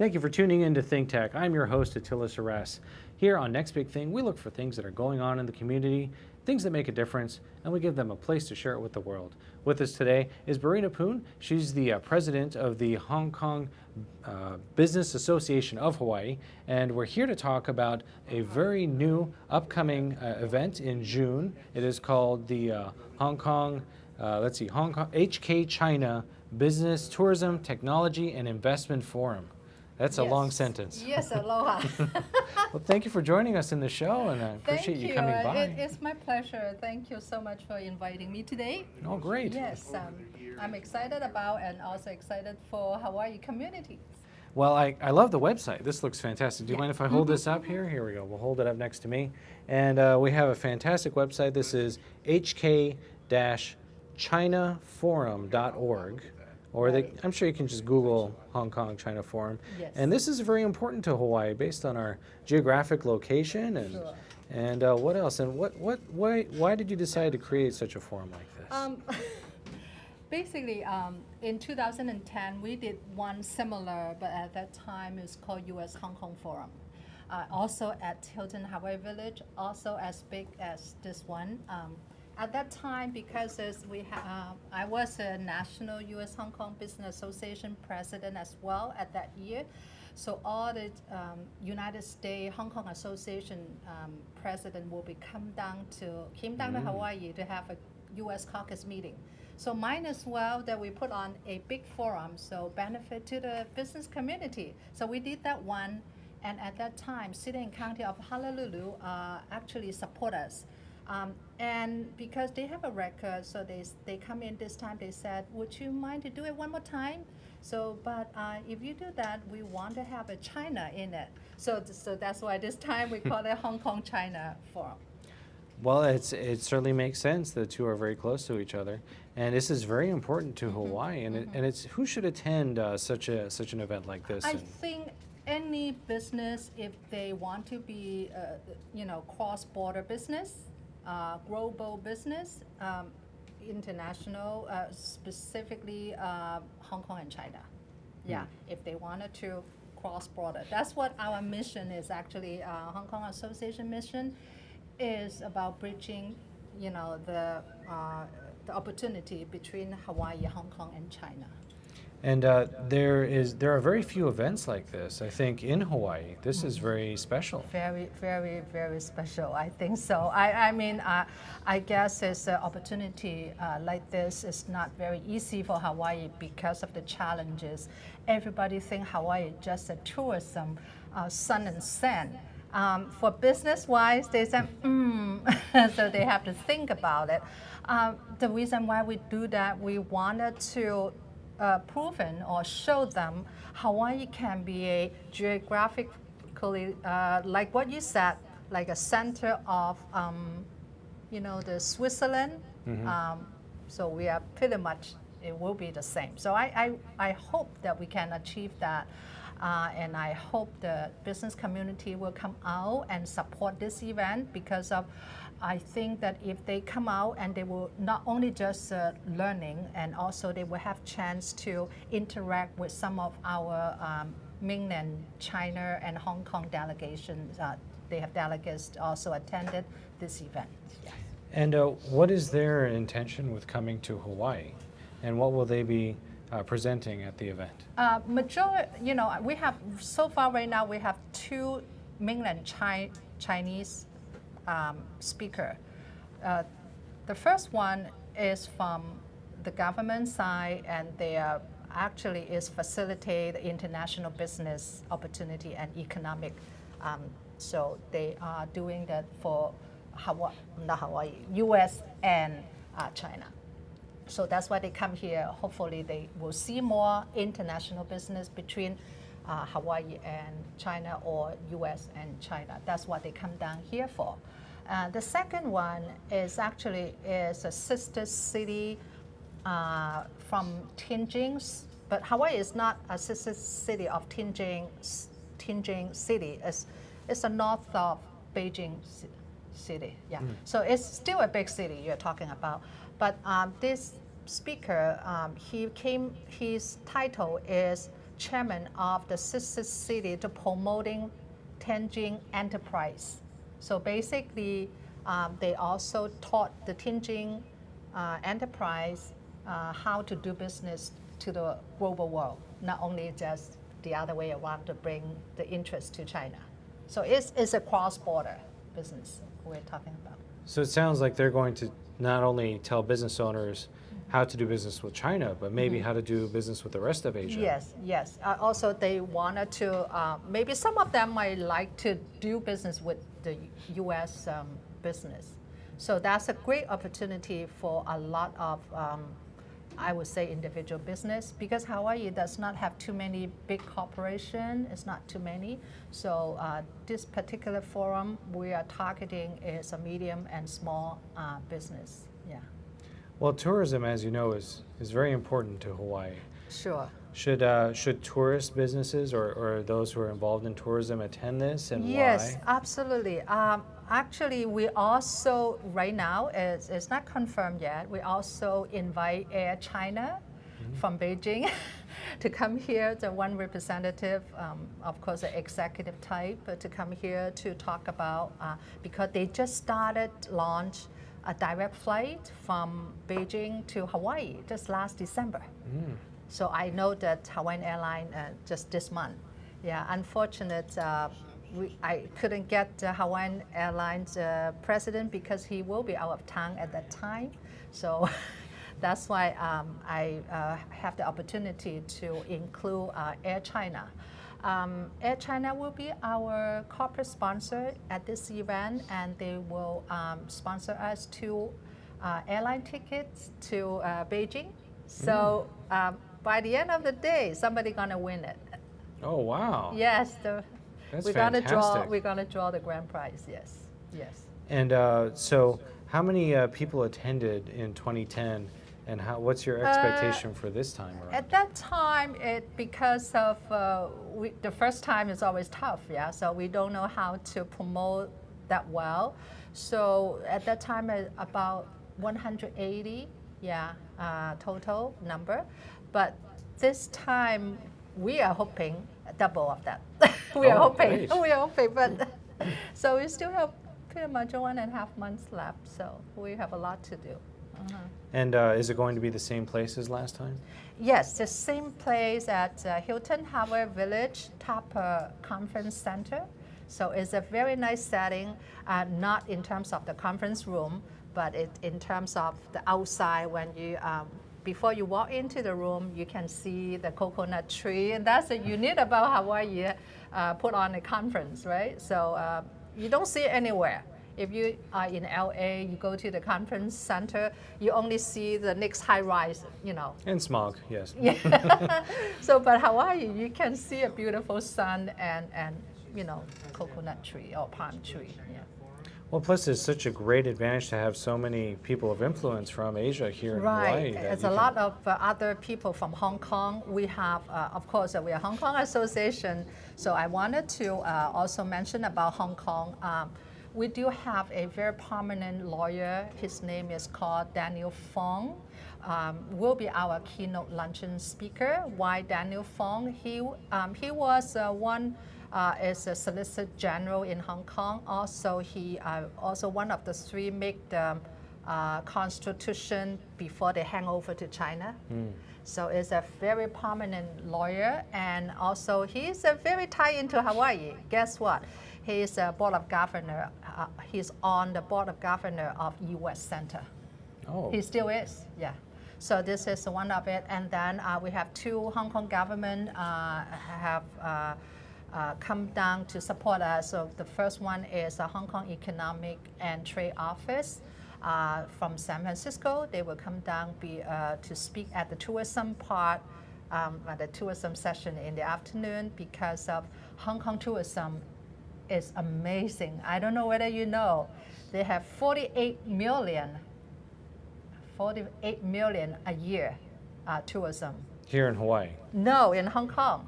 Thank you for tuning in to Think Tech. I'm your host, Attila Suras. Here on Next Big Thing, we look for things that are going on in the community, things that make a difference, and we give them a place to share it with the world. With us today is Barinna Poon. She's the president of the Hong Kong Business Association of Hawaii, and we're here to talk about a very new upcoming event in June. It is called the Hong Kong HKChina Business, Tourism, Technology, and Investment Forum. That's a long sentence. Yes, aloha. Well, thank you for joining us in the show, and I appreciate you coming by. It's my pleasure. Thank you so much for inviting me today. Oh, great. Yes, I'm excited about and also excited for Hawaii communities. Well, I love the website. This looks fantastic. Do you mind if I hold this up here? Here we go. We'll hold it up next to me. And we have a fantastic website. This is HK-ChinaForum.org. Or I'm sure you can just Google Hong Kong China Forum. Yes. And this is very important to Hawaii based on our geographic location and what else? And why did you decide to create such a forum like this? Basically, in 2010, we did one similar, but at that time it's called U.S. Hong Kong Forum. Also at Hilton Hawaii Village, also as big as this one. At that time, because I was a national U.S. Hong Kong Business Association president as well at that year, so all the United States Hong Kong Association president will came down to Hawaii to have a U.S. caucus meeting. So mine as well that we put on a big forum, so benefit to the business community. So we did that one, and at that time, City and County of Honolulu actually support us. And because they have a record, so they come in this time, they said, would you mind to do it one more time? So, but if you do that, we want to have a China in it. So that's why this time we call it Hong Kong China Forum. Well, it certainly makes sense. The two are very close to each other. And this is very important to Hawaii. And, it's who should attend such an event like this? I think any business, if they want to be, cross-border business, global business, international, specifically Hong Kong and China. Yeah, if they wanted to cross-border. That's what our mission is actually. Hong Kong Association mission is about bridging, the opportunity between Hawaii, Hong Kong, and China. And there are very few events like this. I think in Hawaii, this is very special. Very, very, very special. I think so. I guess it's an opportunity like this is not very easy for Hawaii because of the challenges. Everybody think Hawaii is just a tourism, sun and sand. For business-wise, they said, so they have to think about it. The reason why we do that, we wanted to proven or show them Hawaii can be a geographically, like what you said, like a center of, the Switzerland. So we are pretty much, it will be the same. So I hope that we can achieve that. And I hope the business community will come out and support this event because I think that if they come out and they will not only just learning, and also they will have chance to interact with some of our mainland China and Hong Kong delegations. They have delegates also attended this event. Yes. And what is their intention with coming to Hawaii? And what will they be presenting at the event? We have, so far right now, we have two mainland Chinese speaker. The first one is from the government side, and they are actually is facilitate international business opportunity and economic. So they are doing that for U.S. and China. So that's why they come here. Hopefully they will see more international business between Hawaii and China or U.S. and China. That's what they come down here for. The second one is actually a sister city from Tianjin, but Hawaii is not a sister city of Tianjin City. It's the north of Beijing city. Yeah. So it's still a big city you're talking about. But this speaker, his title is chairman of the sister city to promoting Tianjin enterprise. So basically, they also taught the Tianjin enterprise how to do business to the global world, not only just the other way around to bring the interest to China. So it's a cross-border business we're talking about. So it sounds like they're going to not only tell business owners how to do business with China, but maybe how to do business with the rest of Asia. Yes, yes. Also, they wanted to, maybe some of them might like to do business with the U.S. Business. So that's a great opportunity for a lot of, I would say, individual business, because Hawaii does not have too many big corporations. It's not too many. So this particular forum we are targeting is a medium and small business. Yeah. Well, tourism, as you know, is very important to Hawaii. Sure. Should tourist businesses or those who are involved in tourism attend this, and yes, why? absolutely. Actually, we also, right now, it's not confirmed yet, we also invite Air China from Beijing to come here, the one representative, of course, the executive type, to come here to talk about, because they just started launch a direct flight from Beijing to Hawaii just last December. So I know that Hawaiian Airline just this month. Yeah, unfortunate, I couldn't get the Hawaiian Airlines president because he will be out of town at that time. So that's why I have the opportunity to include Air China. Air China will be our corporate sponsor at this event, and they will sponsor us 2 airline tickets to Beijing. So by the end of the day, somebody's gonna win it. Oh, wow. Yes, That's we're fantastic. gonna draw the grand prize. Yes, yes. And so how many people attended in 2010, and what's your expectation for this time around? At that time, because of the first time is always tough, yeah. So we don't know how to promote that well. So at that time, about 180, yeah, total number. But this time, we are hoping double of that. we are hoping, but so we still have pretty much 1.5 months left. So we have a lot to do. And is it going to be the same place as last time? Yes, the same place at Hilton Harbor Village Tapa Conference Center. So it's a very nice setting, not in terms of the conference room, but in terms of the outside. When you before you walk into the room, you can see the coconut tree, and that's unique about Hawaii. Put on a conference, right? So you don't see it anywhere. If you are in LA, you go to the conference center, you only see the next high rise, you know. And smog, yes. Yeah. So, but Hawaii, you can see a beautiful sun and you know, coconut tree or palm tree. Yeah. Well, plus it's such a great advantage to have so many people of influence from Asia here in Hawaii. Right. It's a lot of other people from Hong Kong. We have, of course, we are Hong Kong Association. So I wanted to also mention about Hong Kong. We do have a very prominent lawyer. His name is called Daniel Fong. Will be our keynote luncheon speaker. Why Daniel Fong? He was is a Solicitor General in Hong Kong. Also, he also one of the 3 make the Constitution before they hang over to China. So is a very prominent lawyer, and also he's very tied into Hawaii. Guess what? He's a board of governor. He's on the board of governor of U.S. Center. Oh. He still is, yeah. So this is one of it, and then we have 2 Hong Kong government have come down to support us. So the first one is the Hong Kong Economic and Trade Office from San Francisco. They will come down to speak at the tourism part, the tourism session in the afternoon, because of Hong Kong tourism is amazing. I don't know whether you know, they have 48 million a year tourism. Here in Hawaii? No, in Hong Kong.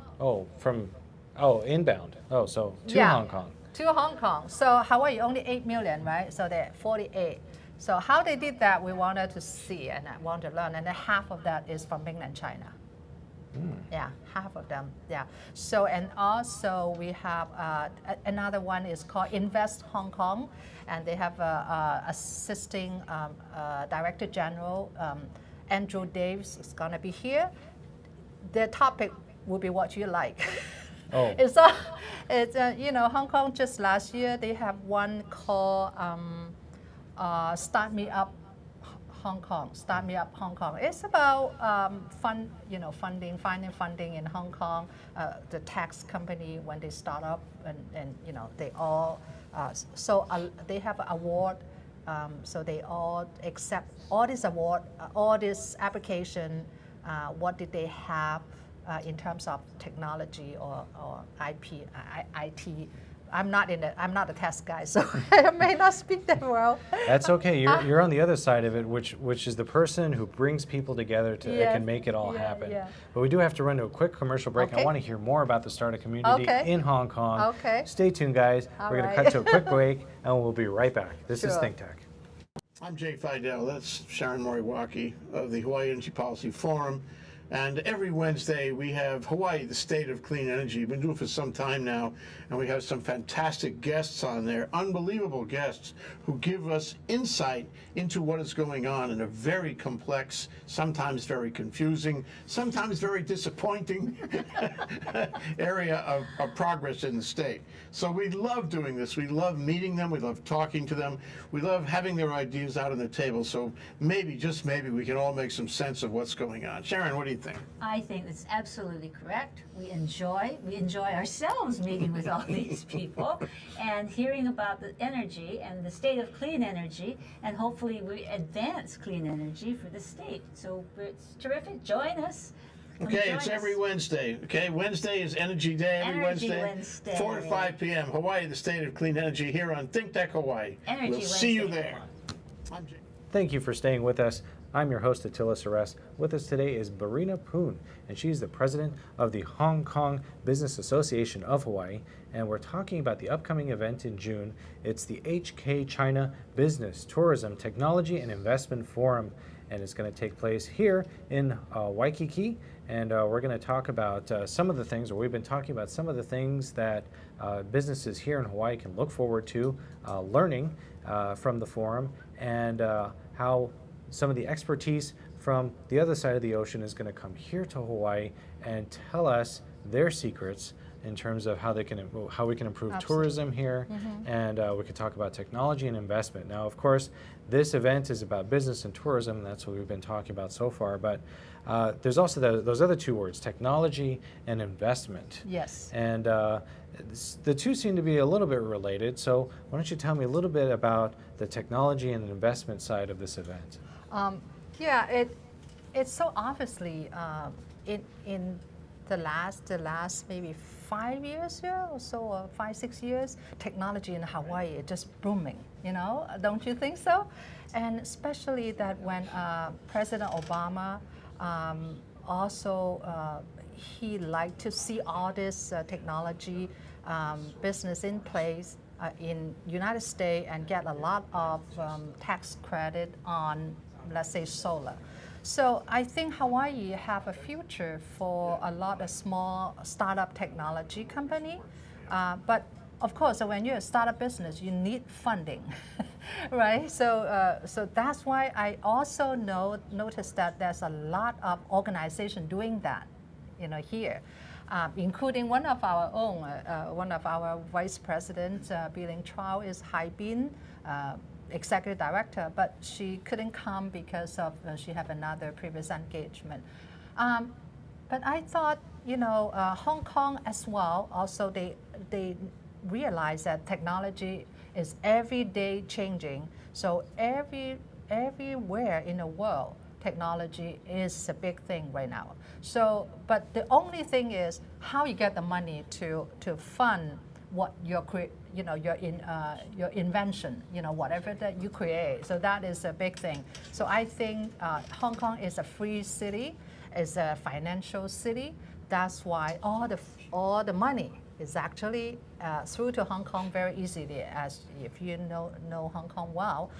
Inbound. Oh, so to Hong Kong. To Hong Kong. So Hawaii only 8 million, right? So they're 48. So how they did that, we wanted to see and I want to learn. And half of that is from mainland China. Yeah, half of them. Yeah. So and also we have another one is called Invest Hong Kong, and they have assisting Director General Andrew Davis is gonna be here. The topic will be what you like. Oh. It's Hong Kong just last year they have one called Start Me Up Hong Kong. Start Me Up Hong Kong. It's about finding funding in Hong Kong. The tax company when they start up and they all they have an award. So they all accept all this award, all this application. What did they have in terms of technology or IT? I'm not a test guy, so I may not speak that well. That's okay. You're on the other side of it, which is the person who brings people together to that can make it all happen. Yeah. But we do have to run to a quick commercial break. Okay. I want to hear more about the startup community in Hong Kong. Okay. Stay tuned, guys. We're going to cut to a quick break, and we'll be right back. This is Think Tech. I'm Jay Fidel. That's Sharon Moriwaki of the Hawaii Energy Policy Forum. And every Wednesday we have Hawaii, the state of clean energy. We've been doing it for some time now, and we have some fantastic guests on there, unbelievable guests who give us insight into what is going on in a very complex, sometimes very confusing, sometimes very disappointing area of progress in the state. So we love doing this. We love meeting them. We love talking to them. We love having their ideas out on the table. So maybe, just maybe, we can all make some sense of what's going on. Sharon, what do you think? I think that's absolutely correct. We enjoy ourselves meeting with all these people and hearing about the energy and the state of clean energy, and hopefully we advance clean energy for the state. So it's terrific. Join us. Okay, it's every Wednesday. Okay, Wednesday is Energy Day. Every Wednesday, 4 to 5 p.m. Hawaii, the state of clean energy, here on Think Tech Hawaii. We'll see you there. I'm Jay. Thank you for staying with us. I'm your host, Attila Suresh. With us today is Barinna Poon, and she's the president of the Hong Kong Business Association of Hawaii, and we're talking about the upcoming event in June. It's the HKChina Business, Tourism, Technology, and Investment Forum, and it's going to take place here in Waikiki, and we're going to talk about some of the things, or we've been talking about some of the things that businesses here in Hawaii can look forward to learning from the forum, and how some of the expertise from the other side of the ocean is going to come here to Hawaii and tell us their secrets in terms of how we can improve tourism here, and we can talk about technology and investment. Now, of course, this event is about business and tourism, and that's what we've been talking about so far, but there's also those other two words, technology and investment. Yes. And the two seem to be a little bit related, so why don't you tell me a little bit about the technology and investment side of this event? It's so obviously in the last maybe 5 years here or so, or 5-6 years, technology in Hawaii is just booming. Don't you think so? And especially that when President Obama also he liked to see all this technology business in place in United States and get a lot of tax credit on, let's say, solar. So I think Hawaii have a future for a lot of small startup technology company. But of course, when you're a startup business, you need funding, right? So that's why I also noticed that there's a lot of organization doing that, here. Including one of our own, one of our vice presidents, Biling Chow, is Hai Bin, executive director, but she couldn't come because of she have another previous engagement. But I thought, Hong Kong as well. Also, they realize that technology is every day changing. So everywhere in the world, technology is a big thing right now. So, but the only thing is how you get the money to fund what your invention, whatever that you create. So that is a big thing. So I think Hong Kong is a free city, is a financial city. That's why all the money is actually through to Hong Kong very easily, as if you know Hong Kong well.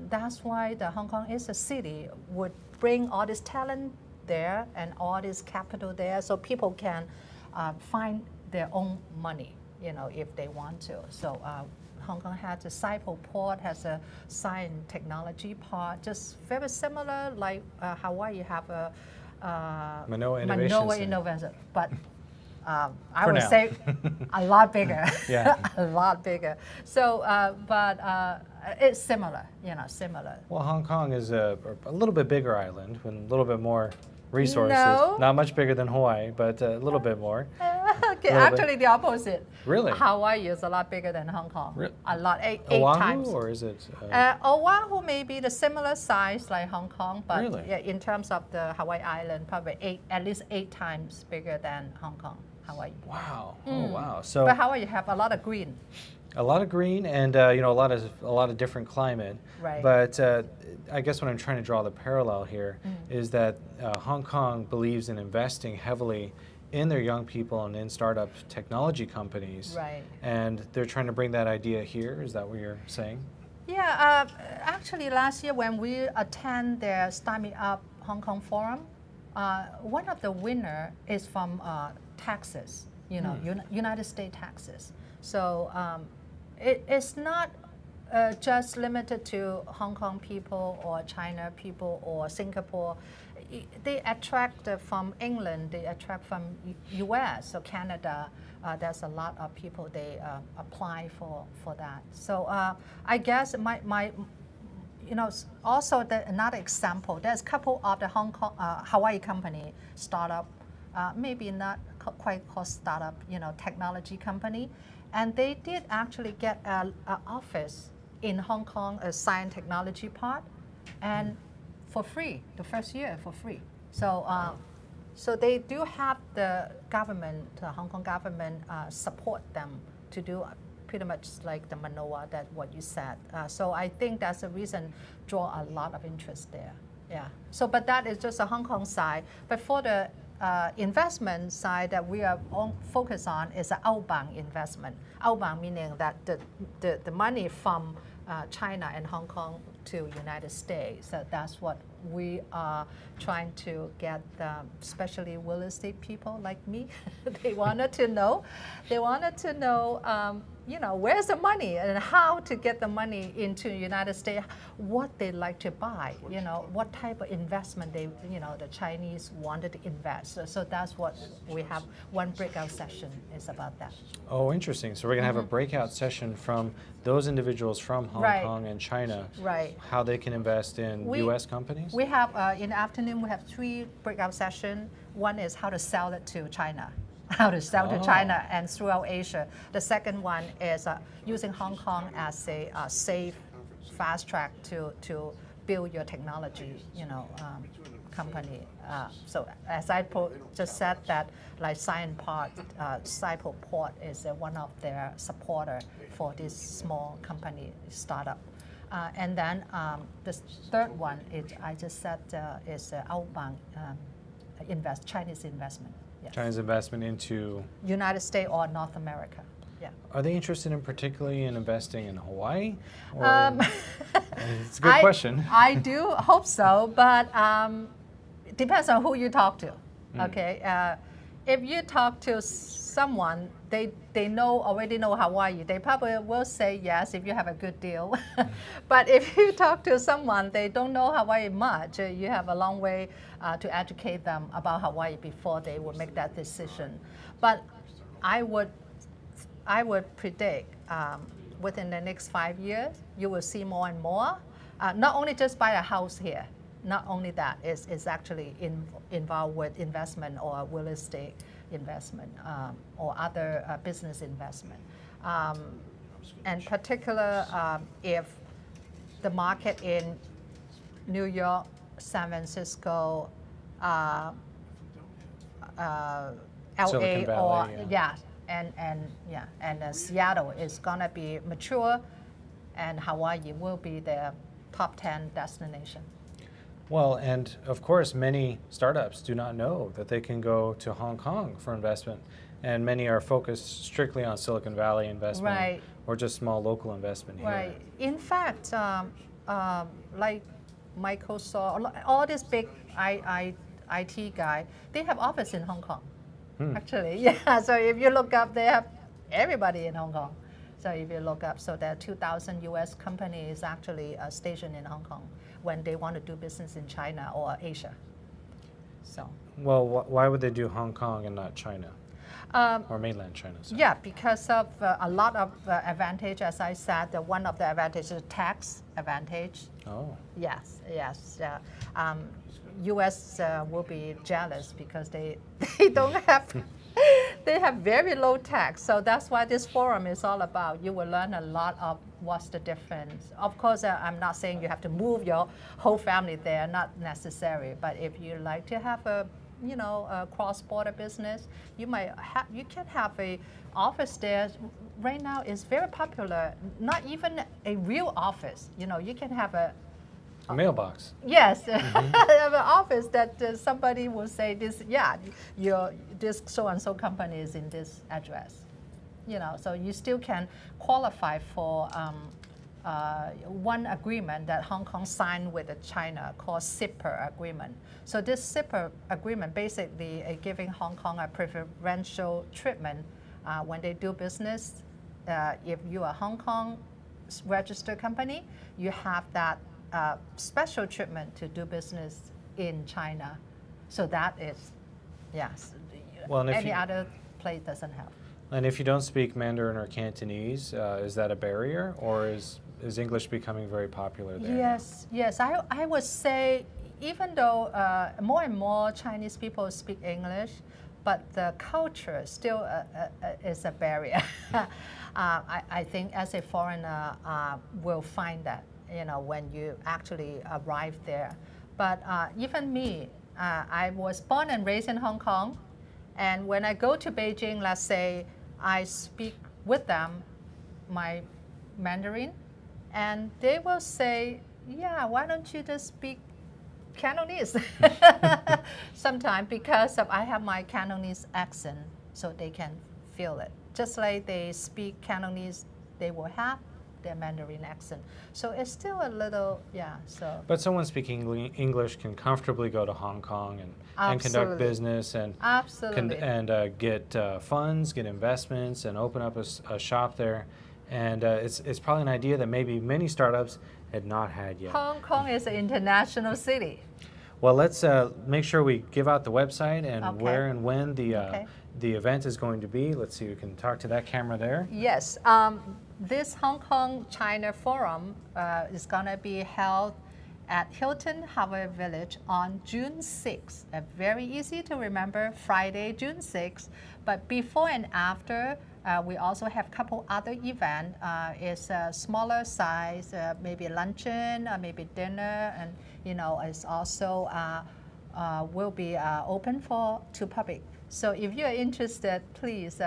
That's why the Hong Kong is a city would bring all this talent there and all this capital there, so people can find their own money, if they want to. So Hong Kong has a Saipo port, has a science technology part, just very similar like Hawaii have a Manoa Innovation Center. Innovation, but I For would now. say a lot bigger. Yeah. A lot bigger. So, but it's similar, similar. Well, Hong Kong is a little bit bigger island with a little bit more resources. No. Not much bigger than Hawaii, but a little bit more. Okay, Little bit. actually the opposite. Really? Hawaii is a lot bigger than Hong Kong. A lot, eight Oahu, times. or is it? Oahu may be the similar size like Hong Kong, but Really? yeah, in terms of the Hawaii Island, probably at least 8 times bigger than Hong Kong, Hawaii. Wow. Oh, wow. So But Hawaii have a lot of green. a lot of green and a lot of different climate. Right. But I guess what I'm trying to draw the parallel here is that Hong Kong believes in investing heavily in their young people and in startup technology companies. Right. And they're trying to bring that idea here. Is that what you're saying? Yeah, actually last year when we attend their Start Me Up Hong Kong Forum, one of the winner is from Texas, United States Texas. So it's not just limited to Hong Kong people or China people or Singapore. They attract from England, they attract from US or Canada. There's a lot of people they apply for that. So I guess also another example, there's a couple of the Hawaii company startup, maybe not quite called startup, technology company, and they did actually get an office in Hong Kong, a science technology part, and for free, the first year for free. So, so they do have the government, the Hong Kong government, support them to do pretty much like the Manoa, that what you said. So I think that's the reason draw a lot of interest there. Yeah. So, but that is just a Hong Kong side. But for the investment side that we are focused on is the outbound investment. Outbound meaning that the money from China and Hong Kong to United States. So that's what we are trying to get, especially real estate people like me. They wanted to know. Where's the money and how to get the money into the United States, what they like to buy, what type of investment the Chinese wanted to invest. So that's what we have. One breakout session is about that. Oh, interesting. So we're going to have a breakout session from those individuals from Hong Kong and China, how they can invest in U.S. companies? We have, in the afternoon, we have 3 breakout sessions. One is how to sell it to China. How to sell to China and throughout Asia. The second one is using Hong Kong as a safe, fast track to build your technology, company. So as I just said that, like Science Park, Saipo Port is one of their supporter for this small company startup. And then the third one is I just said is outbound Chinese investment. Yes. China's investment into United States or North America. Yeah. Are they interested in particularly in investing in Hawaii? Or, it's a good question. I do hope so, but it depends on who you talk to. Okay, if you talk to someone they already know Hawaii, they probably will say yes if you have a good deal. But if you talk to someone they don't know Hawaii much, you have a long way to educate them about Hawaii before they will make that decision. But I would predict within the next 5 years, you will see more and more. Not only just buy a house here, not only that, is actually involved with investment or real estate investment or other business investment. And particular if the market in New York, San Francisco, LA, Silicon Valley, and Seattle is gonna be mature, and Hawaii will be the top 10 destination. Well, and of course, many startups do not know that they can go to Hong Kong for investment, and many are focused strictly on Silicon Valley investment or just small local investment here. Right. In fact, like Microsoft, all these big IT guy, they have office in Hong Kong. Actually, yeah. So if you look up, they have everybody in Hong Kong. So if you look up, so there are 2,000 U.S. companies actually stationed in Hong Kong when they want to do business in China or Asia. So. Well, why would they do Hong Kong and not China? Or mainland China? Sorry. Yeah, because of a lot of advantage, as I said, one of the advantages is tax advantage. Oh. Yes, yes. U.S. Will be jealous because they don't have, they have very low tax. So that's why this forum is all about. You will learn a lot of what's the difference. Of course, I'm not saying you have to move your whole family there, not necessary. But if you like to have a a cross-border business, you can have a office there. Right now, it's very popular. Not even a real office. You can have a mailbox. Yes, have an office that somebody will say this. Yeah, this so and so company is in this address. So you still can qualify for one agreement that Hong Kong signed with China called CIPR agreement. So this CIPR agreement basically giving Hong Kong a preferential treatment when they do business. If you are a Hong Kong registered company, you have that special treatment to do business in China. So that is, yes, well, and any other place doesn't have. And if you don't speak Mandarin or Cantonese, is that a barrier, or is English becoming very popular there? Yes. I would say, even though more and more Chinese people speak English, but the culture still is a barrier. I think as a foreigner, will find that when you actually arrive there. But even me, I was born and raised in Hong Kong, and when I go to Beijing, let's say I speak with them my Mandarin, and they will say, yeah, why don't you just speak Cantonese? Sometimes because I have my Cantonese accent, so they can feel it. Just like they speak Cantonese, they will have their Mandarin accent. So it's still a little, so. But someone speaking English can comfortably go to Hong Kong and conduct business and get funds, get investments, and open up a shop there. And it's probably an idea that maybe many startups had not had yet. Hong Kong is an international city. Well, let's make sure we give out the website and where and when the event is going to be. Let's see, we can talk to that camera there. Yes, this HKChina Forum is going to be held at Hilton Harbour Village on June 6th. Very easy to remember, Friday, June 6th. But before and after, we also have a couple other events. It's a smaller size, maybe luncheon or maybe dinner, and it's also will be open to public. So if you're interested, please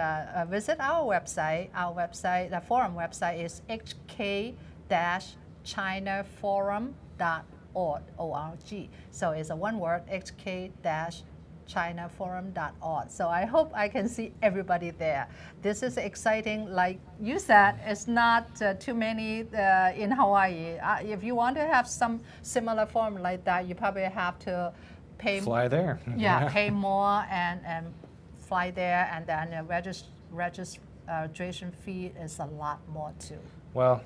visit our website. Our website, the forum website is hk-chinaforum.org. So it's a one word, hk-chinaforum.org. So I hope I can see everybody there. This is exciting. Like you said, it's not too many in Hawaii. If you want to have some similar forum like that, you probably have to fly there. Pay more and fly there, and then the registration fee is a lot more too. Well,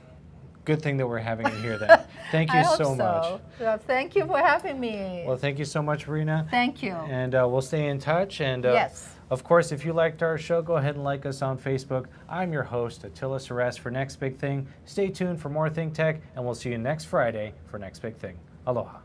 good thing that we're having you here then. Thank you so much. Thank you for having me. Well, thank you so much, Barinna. Thank you. And we'll stay in touch. And yes. Of course, if you liked our show, go ahead and like us on Facebook. I'm your host, Attila Suresh, for Next Big Thing. Stay tuned for more Think Tech, and we'll see you next Friday for Next Big Thing. Aloha.